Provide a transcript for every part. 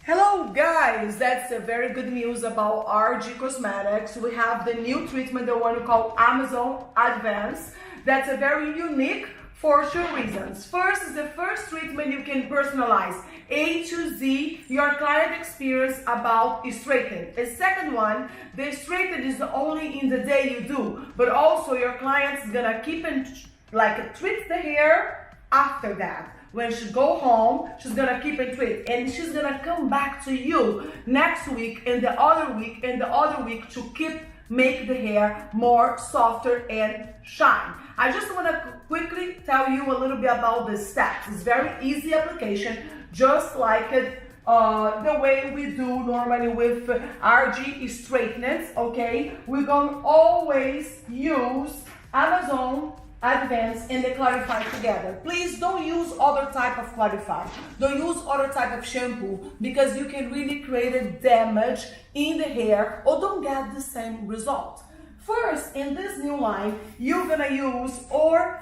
Hello guys, that's a very good news about RG Cosmetics. We have the new treatment, the one we call Amazon Advance. That's a very unique for two reasons. First is the first treatment you can personalize A to Z your client experience about straightening. The second one, the straightening is only in the day you do, but also your client's gonna keep and treat the hair after that. When she go home, she's gonna keep it treat, and she's gonna come back to you next week and the other week and the other week to make the hair more softer and shine. I just wanna quickly tell you a little bit about the steps. It's very easy application, just like the way we do normally with RG straighteners, okay? We're gonna always use Amazon Advance and the Clarify together. Please don't use other type of Clarify. Don't use other type of shampoo because you can really create a damage in the hair or don't get the same result. First, in this new line, you're gonna use our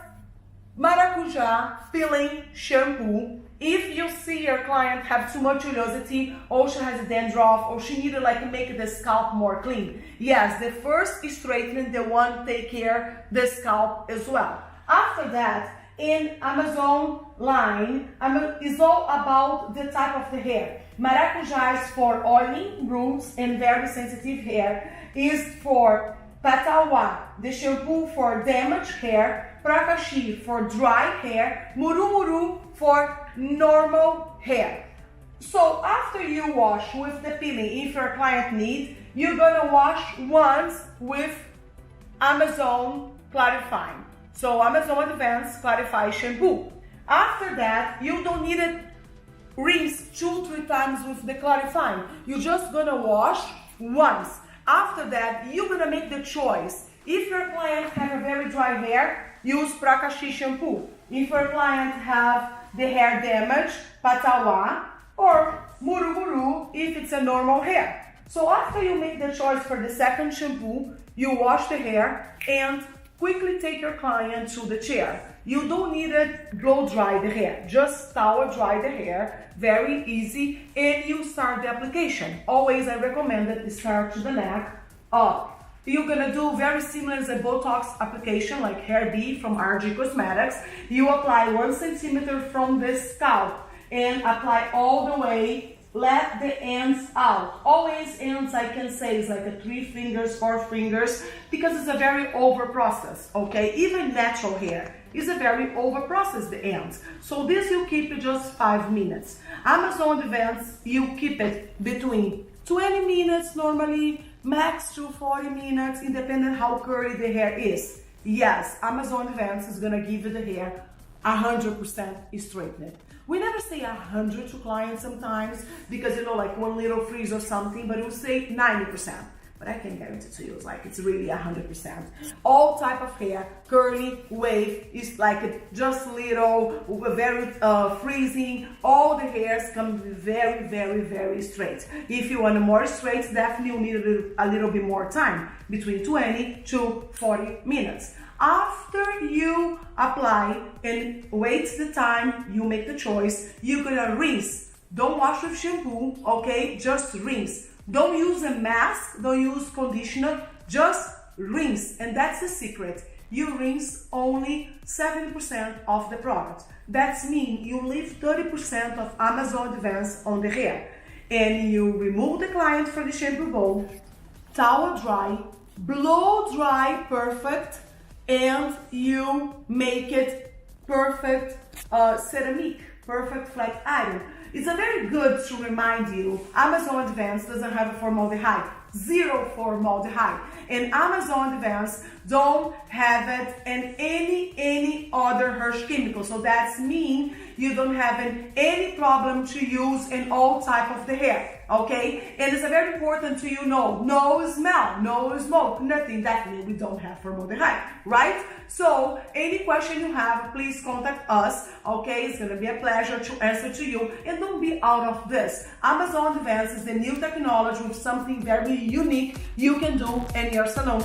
Maracuja Peeling Shampoo. If you see your client have too much oilosity, or she has a dandruff, or she needed make the scalp more clean. Yes, the first straightening, the one take care the scalp as well. After that, in Amazon line, is all about the type of the hair. Maracuja is for oily, roots, and very sensitive hair. Is for Patawa, the shampoo for damaged hair. Prakashi for dry hair. Murumuru for normal hair. So after you wash with the peeling, if your client needs, you're gonna wash once with Amazon Clarifying. So Amazon Advanced Clarify Shampoo. After that, you don't need to rinse 2-3 times with the Clarifying. You're just gonna wash once. After that, you're gonna make the choice. If your client have a very dry hair, use Prakashi shampoo. If your client have the hair damage, Patawa, or Murumuru if it's a normal hair. So after you make the choice for the second shampoo, you wash the hair and quickly take your client to the chair. You don't need to blow dry the hair, just towel dry the hair, very easy, and you start the application. Always I recommend that you start to the neck up. You're gonna do very similar as a Botox application like Hair B from RG Cosmetics. You apply 1 centimeter from the scalp and apply all the way, let the ends out. Always ends, I can say, is like 3 fingers, 4 fingers, because it's a very over process, okay? Even natural hair is a very over process, the ends. So this you keep it just 5 minutes. Amazon Advance, you keep it between 20 minutes normally, max to 40 minutes, independent how curly the hair is. Yes, Amazon Advance is gonna give you the hair 100% straightened. We never say 100 to clients sometimes because like one little freeze or something, but we'll say 90%. But I can guarantee to you, it's really 100%. All type of hair, curly, wave, is just little, very freezing. All the hairs come very, very, very straight. If you want more straight, definitely you need a little bit more time, between 20 to 40 minutes. After you apply and wait the time, you make the choice, you're gonna rinse. Don't wash with shampoo, okay? Just rinse. Don't use a mask, don't use conditioner, just rinse. And that's the secret. You rinse only 70% of the product. That means you leave 30% of Amazon Advance on the hair. And you remove the client from the shampoo bowl, towel dry, blow dry perfect, and you make it perfect ceramic, perfect flat iron. It's a very good to remind you, Amazon Advance doesn't have a formaldehyde, 0 formaldehyde. And Amazon Advance don't have it in any other harsh chemical. So that means you don't have any problem to use in all type of the hair, okay? And it's very important to know, no smell, no smoke, nothing. Definitely we don't have formaldehyde, right? So any question you have, please contact us, okay? It's gonna be a pleasure to answer to you. And don't be out of this. Amazon Advance is the new technology with something very unique you can do in your salon.